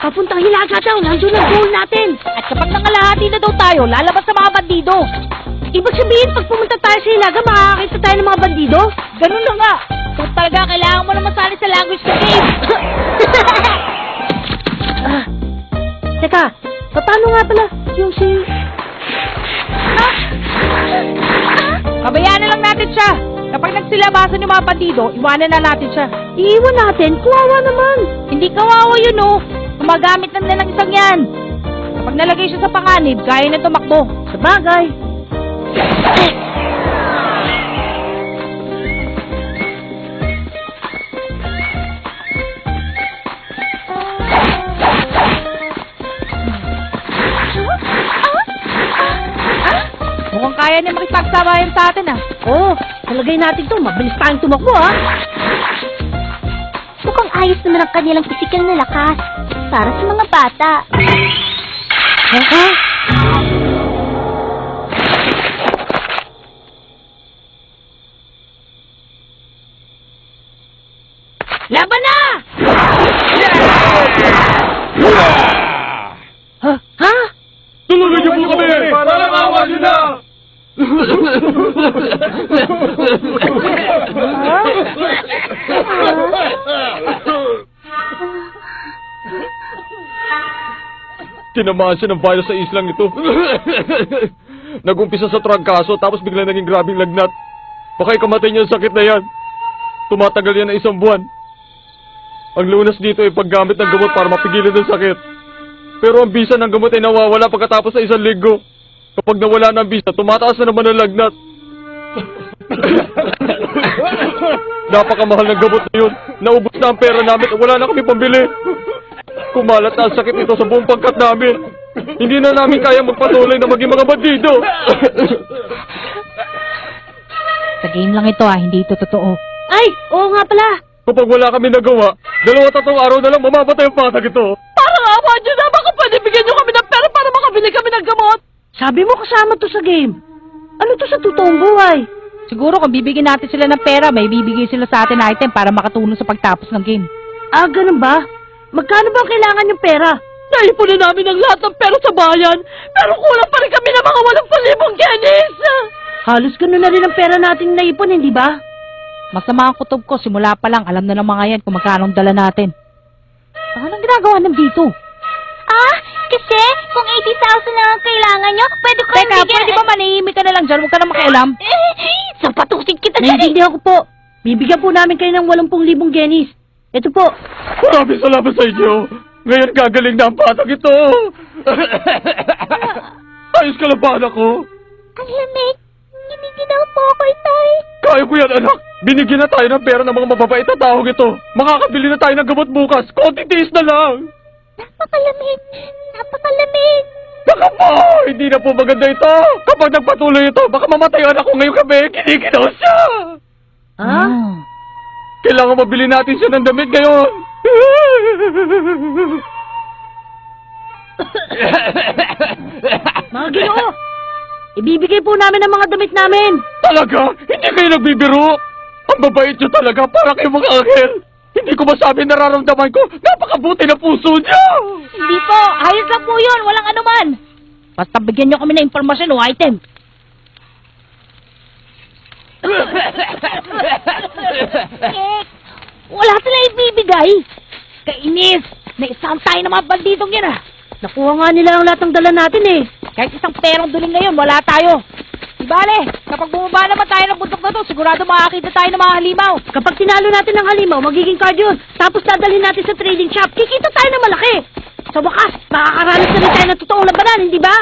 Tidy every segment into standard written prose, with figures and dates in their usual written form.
Papuntang Hilaga daw, nandun ang goal natin. At kapag nangalahati na daw tayo, lalabas sa mga bandido. Ibig sabihin, pag pumunta tayo sa Hilaga, makakakita tayo ng mga bandido? Ganun na nga. Kung talaga kailangan mo na masali sa language na game. Teka, paano nga pala yung si... Pabayaan na lang natin siya. Kapag nagsilabasan yung mga bandido, iwanan na natin siya. Iiwan natin? Kuwawa naman. Hindi kawawa yun, oh. Gumagamit lang na ng isang yan. Kapag nalagay siya sa panganib, kaya na tumakbo. Sabagay. Mukhang kaya niya makipagsabayan sa atin, ah. Oo, talagay natin to. Mabilis tayong tumakbo, ha? Mukhang ayos naman ang kanilang pisikal na lakas. Para sa mga bata. Ha? Laban na! Ha? Tulungan niyo po kami! Parang awa niyo na! Tinamaan siya ng virus sa islang ito. Nag-umpisa sa trangkaso tapos bigla naging grabing lagnat. Baka ikamatay niya ang sakit na yan. Tumatagal yan na 1 buwan. Ang lunas dito ay paggamit ng gamot para mapigilan ang sakit. Pero ang bisa ng gamot ay nawawala pagkatapos sa 1 linggo. Kapag nawala na ang bisa, tumataas na naman ang lagnat. Napakamahal ng gamot na yun. Naubos na ang pera namin at wala na kami pambili. Kumalat na ang sakit ito sa buong pangkat namin. Hindi na namin kaya magpatuloy na maging mga bandido. Sa game lang ito, ah. Hindi ito totoo. Ay, oo nga pala. Kapag wala kami nagawa, 2-3 araw na lang mamamatay ang patag ito. Parang awa niyo na. Baka pwede bigyan niyo kami ng pera para makabili kami ng gamot. Sabi mo kasama to sa game. Ano to sa totoong buhay? Siguro kung bibigyan natin sila ng pera, may bibigay sila sa atin na item para makatulong sa pagtapos ng game. Ah, ganun ba? Magkano ba kailangan yung pera? Naipunan namin ang lahat ng pera sa bayan, pero kulang pa rin kami ng mga 8,000 yenis. Halos ganun na rin ang pera natin naipon, hindi ba? Masama ang kutob ko, simula pa lang, alam na ng mga yan kung magkano ang dala natin. Anong ginagawa ng dito? Ah, kasi kung 80,000 lang ang kailangan nyo, pwede ko Teka, pwede ba manahimik ka na lang dyan? Huwag ka na makialam. Sapatusin kita dyan. Naiintindihan ko po. Bibigyan po namin kayo ng 80,000 yenis. Ito po. Maraming salamat sa inyo. Ngayon gagaling na ang patag ito. Ayos ka lang ba, anak ko? Ang lamig. Giniginaw po ako, Tay. Kaya ko yan, anak. Binigyan na tayo ng pera ng mga mababait na taong ito. Makakabili na tayo ng gamot bukas. Konting tiis na lang. Napakalamig. Napakalamig. Baka po, hindi na po maganda ito. Kapag nagpatuloy ito, baka mamatay ang anak ko ngayong gabi. Kiniginaw siya. Ha? Kailangan mabili natin siya ng damit ngayon. Mga Ginoo, ibibigay po namin ang mga damit namin. Talaga? Hindi kayo nagbibiro? Ang babait niyo talaga, para kayo mga anghel. Hindi ko masabi nararamdaman ko. Napakabuti na puso niyo. Hindi po, ayos lang po yun, walang anuman. Basta bigyan niyo kami ng impormasyon o item. Wala sila ibibigay. Kainis, naisahan tayo ng mga banditong yan, ah. Nakuha nga nila ang lahat ng dala natin eh. Kahit isang perang duling ngayon, wala tayo. Di bale, kapag bumaba naman tayo ng bundok na to, sigurado makakita tayo ng mga halimaw. Kapag tinalo natin ang halimaw, magiging card yun. Tapos dadalhin natin sa trading shop. Kikita tayo ng malaki. Sa wakas, makakaranas na rin tayo ng totoong labanan, hindi ba?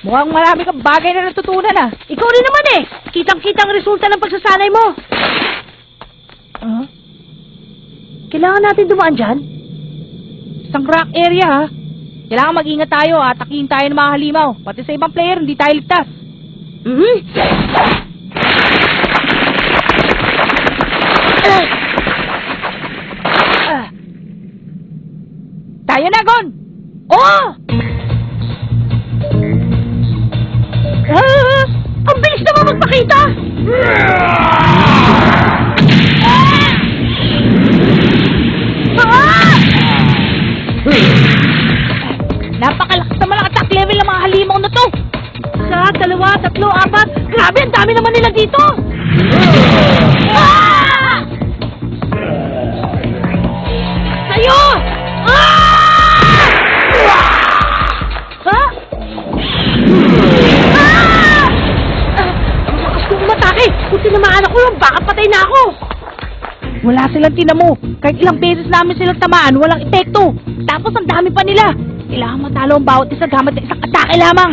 Mukhang marami kang bagay na natutunan, ah. Ikaw rin naman eh. Kitang-kitang resulta ng pagsasanay mo. Huh? Kailangan natin dumaan dyan? Isang rock area, ha? Kailangan mag-ingat tayo, atakihin tayo ng mga halimaw. Pati sa ibang player, hindi tayo ligtas. Tayo na, Gon! Oh! Ang bilis naman magpakita! Ah! na ako! Wala silang tinamo. Kahit ilang beses namin silang tamaan, walang epekto. Tapos ang dami pa nila. Kailangan matalo ang bawat isa gamit ng isang atake lamang.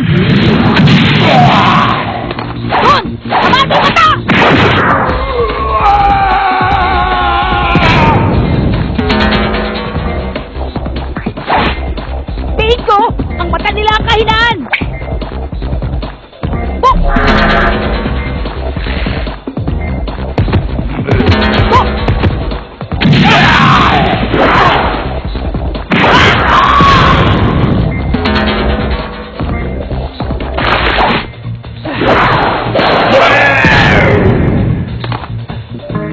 Doon! Kamati mata! Tingin ko, ang mata nila ang kahinaan. Bok! Bok!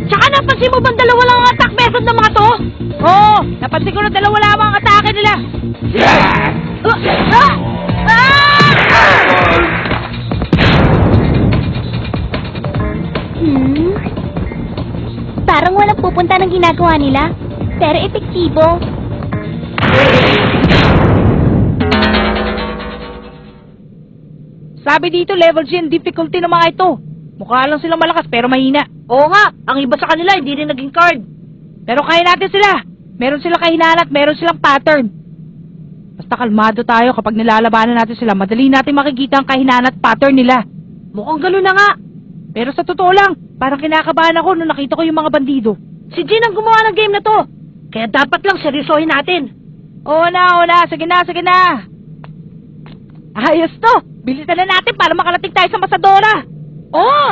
Tsaka napansin mo bang dalawa lang ang attack method ng mga to? Oo, napansin ko na dalawa lamang ang atake nila. Parang walang pupunta ng ginagawa nila, pero epektibo. Sabi dito, level G ang difficulty ng mga ito. Mukha lang silang malakas pero mahina. Oo nga, ang iba sa kanila hindi rin naging card. Pero kaya natin sila. Meron silang kahinaan at meron silang pattern. Basta kalmado tayo kapag nilalabanan natin sila. Madali natin makikita ang kahinaan at pattern nila. Mukhang gano'n na nga. Pero sa totoo lang, parang kinakabahan ako nung nakita ko yung mga bandido. Si Jin ang gumawa ng game na to. Kaya dapat lang seryosohin natin. Oo na. Sige na. Ayos to. Bilisan na natin para makarating tayo sa Masadora. Oo!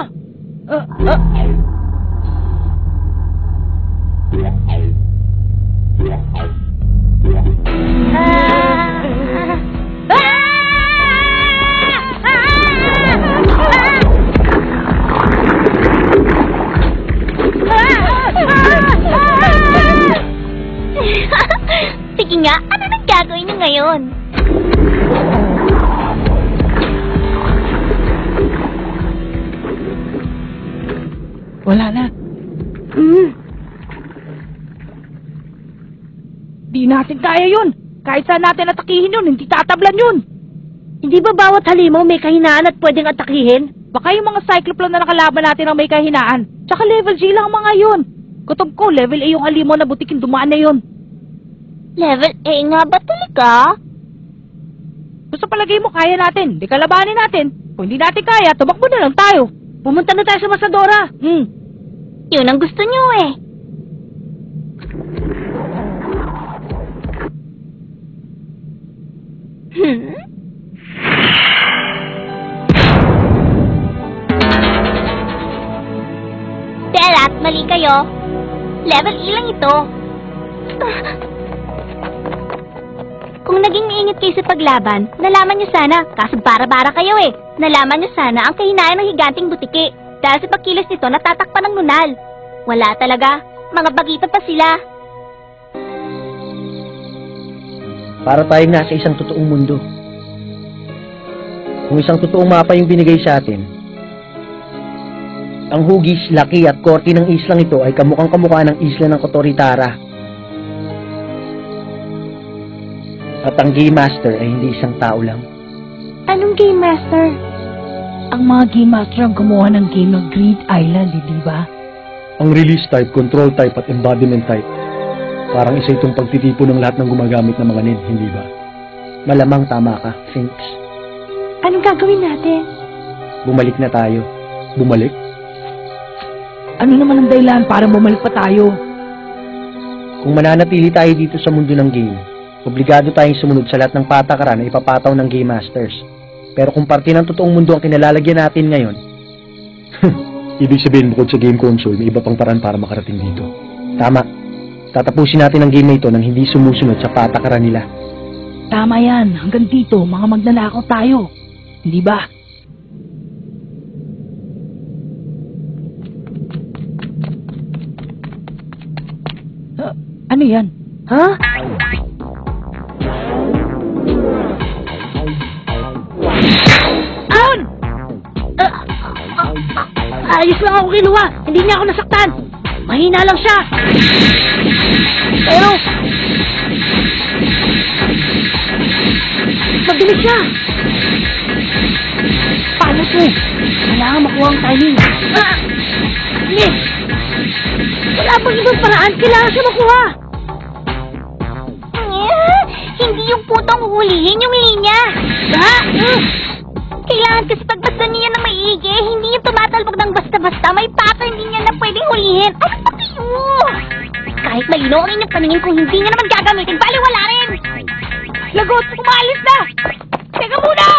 Sige nga, ano nang gagawin niyo ngayon? Wala na. Di natin kaya yun. Kahit saan natin atakihin yun, hindi tatablan yun. Hindi ba bawat halimaw may kahinaan at pwedeng atakihin? Baka yung mga Cycloplon na nakalaban natin ang may kahinaan. Tsaka level G lang ang mga yun. Kutob ko, level A yung halimaw na butikin dumaan na yun. Level A nga ba talaga? Kung sa palagay mo kaya natin, di kalabanin natin. Kung hindi natin kaya, tumakbo na lang tayo. Pumunta na tayo sa Masadora. Yun ang gusto niyo eh. Terat, mali kayo. Level E lang ito. Kung naging maingit kayo sa paglaban, nalaman niyo sana, kaso bara-bara kayo eh. Nalaman niyo sana ang kahinaan ng higanting butiki. Dahil sa pagkilos nito, natatakpan ng nunal. Wala talaga. Mga bagito pa sila. Para tayong nasa isang totoong mundo. Kung isang totoong mapa yung binigay sa atin, ang hugis, laki at korte ng islang ito ay kamukhang-kamukha ng isla ng Kotoritara. At ang Game Master ay hindi isang tao lang. Anong Game Master? Ang mga Game Master ang gumawa ng game ng Greed Island, di ba? Ang release type, control type at embodiment type. Parang isa itong pagtitipo ng lahat ng gumagamit ng mga need, hindi ba? Malamang tama ka, Finks. Anong gagawin natin? Bumalik na tayo. Bumalik? Ano naman ang dahilan para bumalik pa tayo? Kung mananatili tayo dito sa mundo ng game, obligado tayong sumunod sa lahat ng patakaran na ipapataw ng Game Masters. Pero kung parte ng totoong mundo ang kinalalagyan natin ngayon, Ibig sabihin bukod sa game console, may iba pang paraan para makarating dito. tama. Tatapusin natin ang game na ito nang hindi sumusunod sa patakaran nila. Tama yan. Hanggang dito, mga magnanakaw tayo. Hindi ba? Ano yan? Ha? Doon! Ayos lang ako kinuha. Hindi niya ako nasaktan. Mahina lang siya. Pero, mabilis siya. Paano to? Kailangan makuha ang timing. Miss! Wala bang ibang paraan? Kailangan siya makuha. Hindi yung putong huhulihin yung linya. Kailangan kasi pagbasta niya ng maigi, hindi yung tumatalbog ng basta-basta. May pattern din yan na pwedeng hulihin. Ay, pati yun! Kahit malino ang inyong paningin kung hindi niya naman gagamitin, baliwala rin! Lagot, umalis na! Teka muna!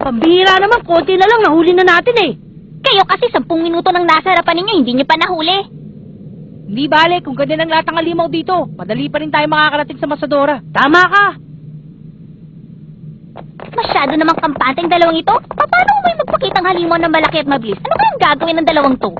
Pambihira naman, konti na lang, nahuli na natin eh. Kayo kasi 10 minuto nang nasa harapan ninyo, hindi niyo pa nahuli. Hindi bale, kung ganyan ang lahat ng halimaw dito, madali pa rin tayo makakarating sa Masadora. Tama ka. Masyado namang kampante ang dalawang ito. Paano mo may magpakitang halimaw na malaki at mabilis? Ano kayang gagawin ng dalawang to?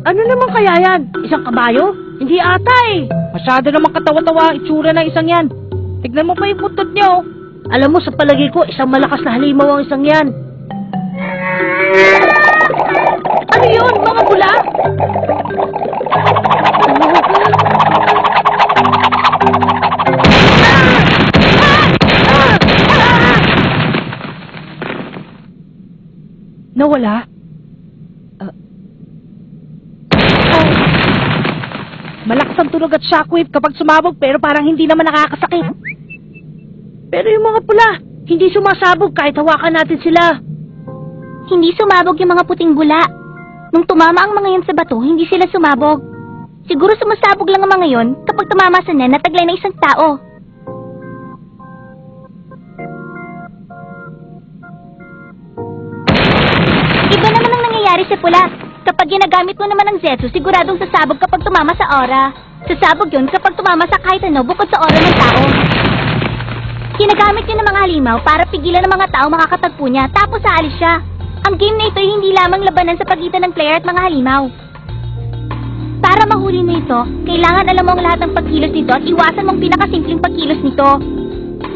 Ano naman kaya yan? Isang kabayo? Hindi ata eh. Masyado namang katawa-tawa ang itsura ng isang yan. Tignan mo pa yung buntot niyo. Alam mo, sa palagay ko, isang malakas na halimaw ang isang yan. Ano yun? Mga bula? Nawala? Malakas ang tunog at shockwave kapag sumabog pero parang hindi naman nakakasakit. Pero yung mga pula, hindi sumasabog kahit hawakan natin sila. Hindi sumabog yung mga puting bula. Nung tumama ang mga yan sa bato, hindi sila sumabog. Siguro sumasabog lang ang mga yon kapag tumama sa nen na taglay ng isang tao. Iba naman ang nangyayari sa pula. Kapag ginagamit mo naman ang Zetsu, siguradong sasabog kapag tumama sa aura. Sasabog yun kapag tumama sa kahit ano bukod sa aura ng tao. Ginagamit yun ng mga halimaw para pigilan ng mga tao makakatagpo niya, tapos aalis siya. Ang game na ito ay hindi lamang labanan sa pagitan ng player at mga halimaw. Para mahuli mo ito, kailangan alam mo ang lahat ng pagkilos nito at iwasan mong pinakasimpleng pagkilos nito.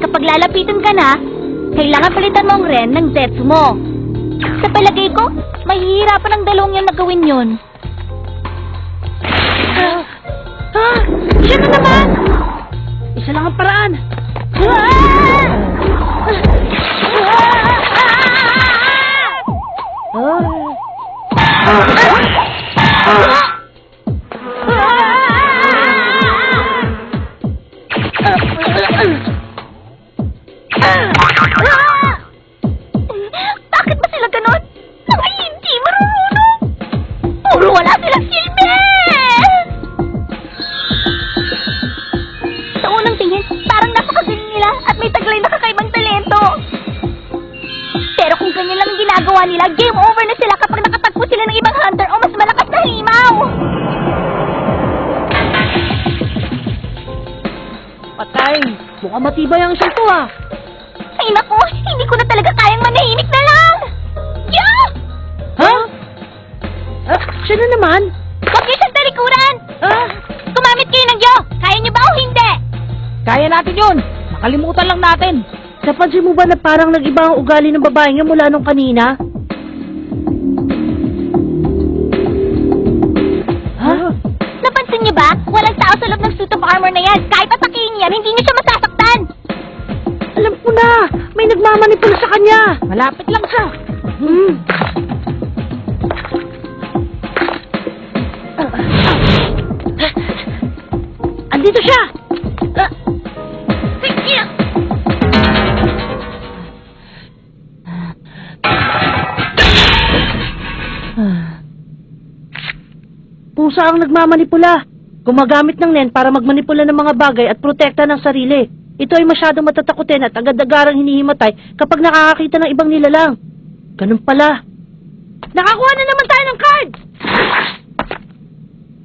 Kapag lalapitan ka na, kailangan palitan mo ang ren ng Zetsu mo. Sa palagay ko, mahihirapan ang dalawang yan na gawin yun. Siya na naman! Isa lang ang paraan. Bakit ba sila ganon? Mga hindi marunong! Puro wala silang silbi! Sa unang tingin, parang napakagaling nila at may taglay na kakaibang talento. Pero kung ganyan lang ang ginagawa nila, game over na sila kapag nakatagpo sila ng ibang hunter o mas malakas na halimaw! Patay, mukhang matibay ang isang to ah. Ay naku, hindi ko na talaga kayang manahimik na lang! Yeah! Ha? Siya na naman? Huwag niyo siyang talikuran! Gumamit kayo ng Yo! Kaya niyo ba o hindi? Kaya natin yun. Nakalimutan lang natin. Napansin mo ba na parang nag-iba ang ugali ng babae niya mula nung kanina? Napansin niyo ba? Walang tao sa loob ng suit of armor na yan. Kahit atakihin yan, hindi niyo siya masasaktan. Alam ko na! May nagmamanipula sa kanya! Malapit lang siya. Andito siya! Pusa ang nagmamanipula. Gumagamit ng nen para magmanipula ng mga bagay at protekta ng sarili. Ito ay masyadong matatakutin at agad-agarang hinihimatay kapag nakakakita ng ibang nilalang. Ganun pala. Nakakuha na naman tayo ng card!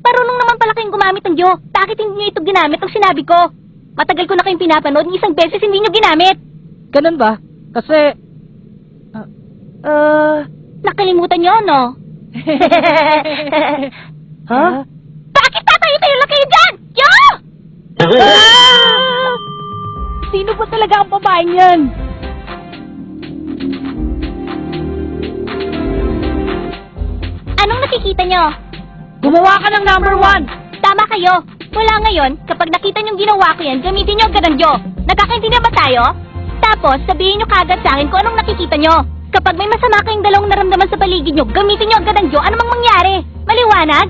Marunong naman pala kayong gumamit ng Yo. Bakit hindi niyo ito ginamit ang sinabi ko? Matagal ko na kayong pinapanood, isang beses hindi niyo ginamit. Ganun ba? Kasi... Nakalimutan niyo, no? Ha? Bakit tatayo-tayo lang kayo dyan? Yo! Sino ba talaga ang babaeng yan? Anong nakikita niyo? Gumawa ka ng number 1! Tama kayo. Mula ngayon, kapag nakita niyong ginawa ko yan, gamitin niyo agad ang Yo. Nagkakaintindihan ba tayo? Tapos, sabihin nyo kagad sa akin kung anong nakikita nyo. Kapag may masama kayong dalawang naramdaman sa paligid nyo, gamitin nyo agad ang Diyo, ano mang mangyari. Maliwanag?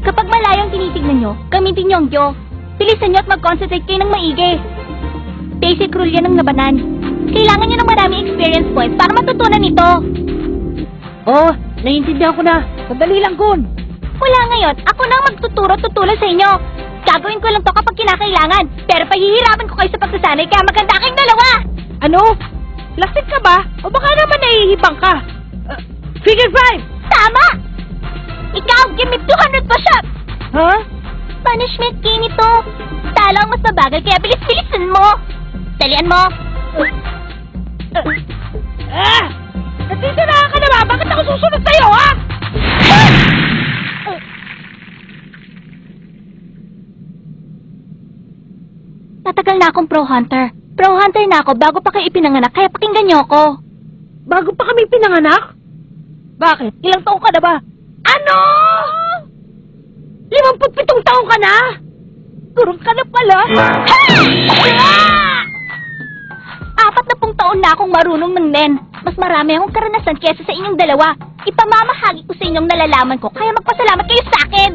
Kapag malayo ang tinitignan nyo, gamitin nyo ang Diyo. Bilisan nyo at mag-concentrate kayo ng maigi. Basic rule yan ng labanan. Kailangan nyo ng maraming experience points para matutunan ito. Oh, naiintindihan ko na. Sandali lang, Gun. Wala ngayon, ako na ang magtuturo-tutulong sa inyo. Gagawin ko lang to kapag kinakailangan. Pero pahihirapan ko kayo sa pagsasanay kaya maganda kayong dalawa. Ano? Lasing ka ba? O baka naman nahihibang ka? Figure 5! Tama! Ikaw, give me 200 push-ups! Ha? Punishment key nito. Talo ang mas mabagal kaya bilis-bilisan mo. Dalian mo. Nasisiraan ka na ba? Bakit ako susunod sa'yo, ha? Matagal na akong pro hunter. Pro hunter na ako bago pa kayo ipinanganak kaya pakinggan niyo ako. Bago pa kami pinanganak? Bakit? Ilang taong ka na ba? Ano? 57 taong ka na? Turong ka na pala. 40 taon na akong marunong ng nen. Mas marami akong karanasan kesa sa inyong dalawa. Ipamamahagi ko sa inyong nalalaman ko kaya magpasalamat kayo sa akin.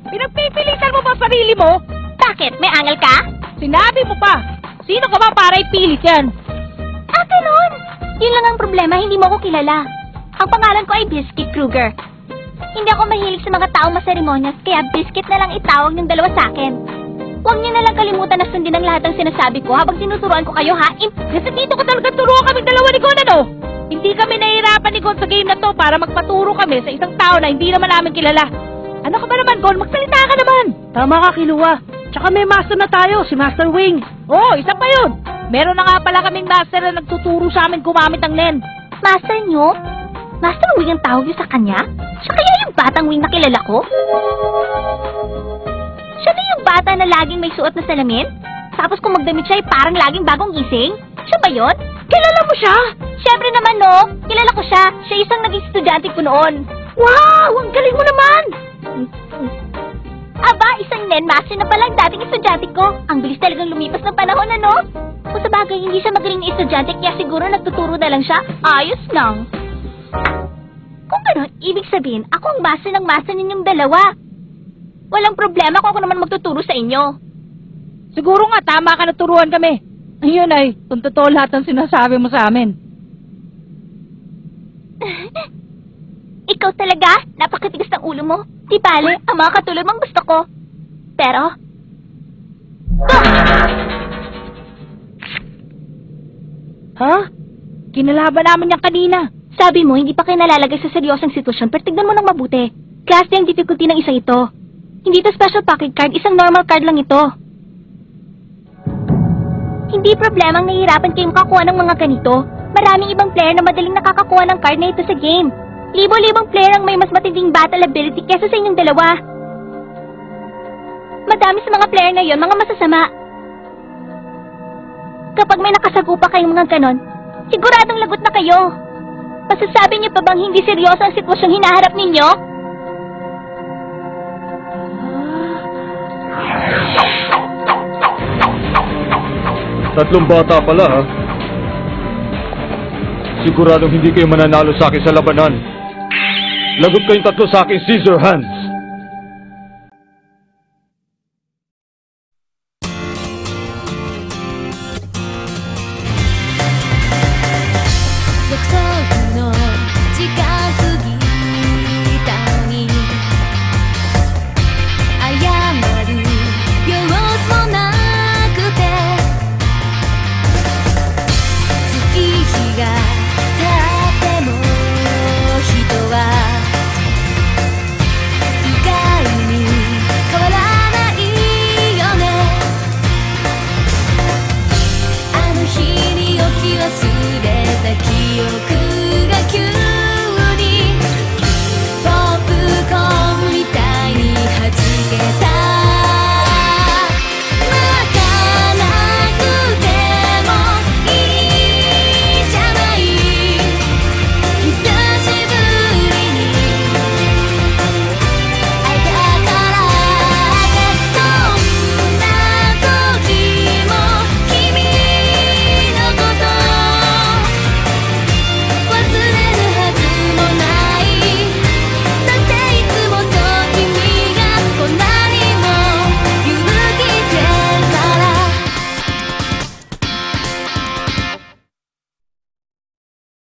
Pinagpipilitan mo ba sarili mo? Bakit? May angal ka? Sinabi mo pa. Sino ka ba para ipilit yan? Ah, ganun! Yun lang ang problema, hindi mo ako kilala. Ang pangalan ko ay Biscuit Kruger. Hindi ako mahilig sa mga taong maseremonyas, kaya Biscuit na lang itawag ng dalawa sa akin. Huwag niyo na lang kalimutan na sundin ang lahat ng sinasabi ko habang tinuturuan ko kayo, ha? Kasi dito ko talaga turuan kaming dalawa ni Gon, ano? Hindi kami nahihirapan ni Gon sa game na to para magpaturo kami sa isang tao na hindi naman namin kilala. Ano ka ba naman, Gon? Magsalita ka naman! Tama ka, Kiluwa. Tsaka may master na tayo, si Master Wing. Oo, isa pa yun! Meron na nga pala kaming master na nagtuturo sa amin gumamit ng nen. Master niyo? Master Wing ang tawag niyo sa kanya? Siya kaya yung batang Wing na kilala ko? Siya na yung bata na laging may suot na salamin? Tapos kung magdamit siya ay parang laging bagong gising? Siya ba yun? Kilala mo siya? Siyempre naman, no? Kilala ko siya. Siya isang naging estudyante ko noon. Wow! Ang galing mo naman! Aba, isang nen master na pala ang dating estudyante ko. Ang bilis talagang lumipas ng panahon, ano? Kung sa bagay, hindi siya magaling na estudyante kaya siguro nagtuturo na lang siya. Ayos lang. Kung gano'n, ibig sabihin, ako ang master ng master ninyong dalawa. Walang problema kung ako naman magtuturo sa inyo. Siguro nga, tama ka na turuan kami. Ayun ay, kung totoo lahat ng sinasabi mo sa amin. Ikaw talaga, napakatigas ng ulo mo. Di bale, ang mga katulad mong gusto ko. Pero... Ha? Kinalaban namin yan kanina. Sabi mo, hindi pa kayo nalalagay sa seryosong sitwasyon, pero tignan mo ng mabuti. Klase ang difficulty ng isa ito. Hindi to special pocket card, isang normal card lang ito. Hindi problemang nahihirapan kayong makakuha ng mga ganito. Maraming ibang player na madaling nakakakuha ng card na ito sa game. Libo-libong player ang may mas matinding battle ability kesa sa inyong dalawa. Madami sa mga player ngayon, mga masasama. Kapag may nakasagupa kayong mga ganon, siguradong lagot na kayo. Masasabi niyo pa bang hindi seryoso ang sitwasyong hinaharap ninyo? Tatlong bata pala, ha? Siguradong hindi kayo mananalo sa akin sa labanan. Lagot kayong tatlo sa aking scissor hands.